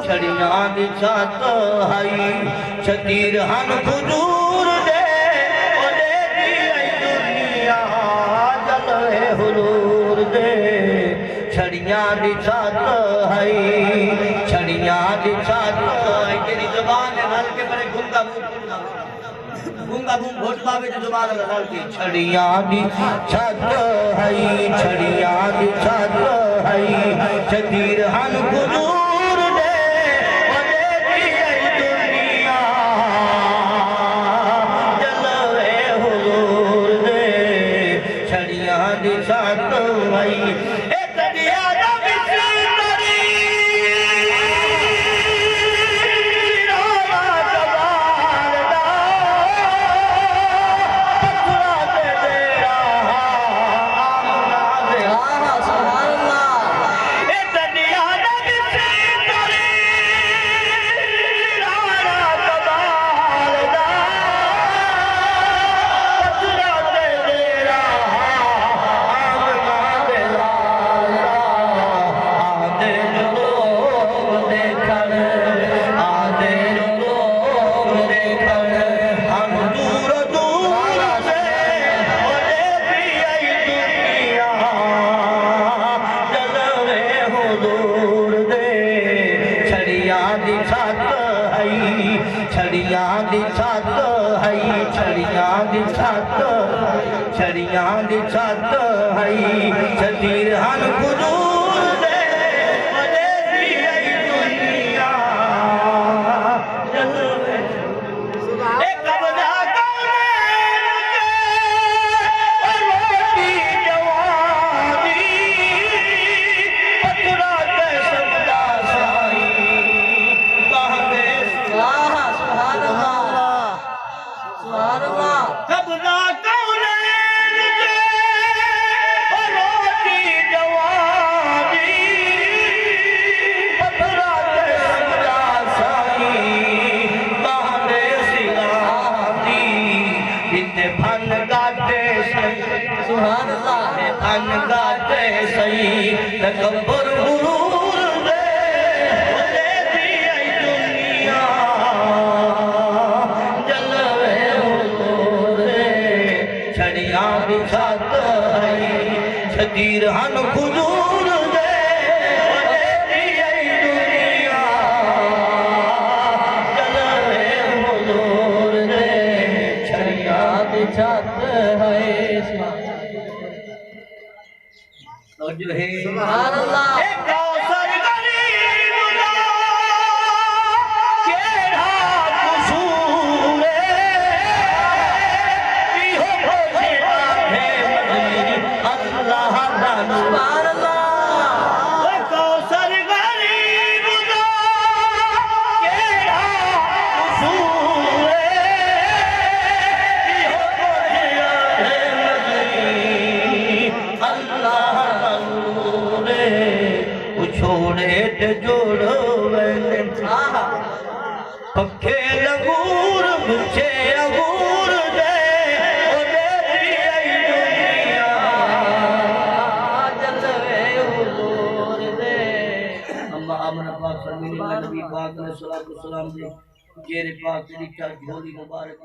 छड़ियां दी छत हई शतीर हन हुजूर दे ओदे दी आई दुनिया जलवे हुजूर दे छड़ियां दी छत हई छड़ियां दी छत हई तेरी जुबान हल के परे गूंगा बूम घोट पावे जो जुबान हल की छड़ियां दी छत हई छड़ियां दी छत हई शतीर हन हुजूर दे ओदे दी आई दुनिया जलवे हुजूर दे छड़ियां दी छत हई ए तड़िया दा बिछड़ी तड़ी रामा कबार दा पथरा ते तेरा आमना दे सुभान अल्लाह ए तड़िया दा बिछड़ी तड़ी रामा कबार दा पथरा ते तेरा आमना दे आदे लोग देखण आदे लोग देखण हम दूर दूर से ओदे भी आई दुनिया जलवे हुजूर दे छड़ियां दी छत हई छड़ियां दी छत हई छड़ियां दी छत छड़ियां दी छत हई शतीर हन हुजूर दे ओदे दी आई दुनिया जलवे ए कब्जा कौन के रोटी जवानी पथरा ते सबदा साई कहवे सुभान अल्लाह सुभान अल्लाह कब्जा कौन के रोटी जवानी पथरा ते सबदा साई कहवे सिराती इते फन गाते सुभान अल्लाह फन गाते सही तकब्बुर गुरूर दे ओदे दी आई दुनिया जलवे हुजूर दे छड़ियां दी छत हई शतीर हन हुजूर दे ओदे दी आई दुनिया जलवे हुजूर दे छड़ियां दी छत हई और जो है सुभान अल्लाह एक कौसर गरीब दा केड़ा कसूर इहो भोजड़ा है मजली अल्लाह दा सुभान अल्लाह एक कौसर गरीब दा केड़ा कसूर इहो भोजड़ा है मजली अल्लाह छोड़े ते जोड़ो वेने पखे लगूर मुझे अगूर दे ओदे दी आई दुनिया जलवे हुजूर दे अम्मा आमना पाक फरमाने नबी पाक ने सलातो सलाम दे जेरे पाक दी झोली मुबारक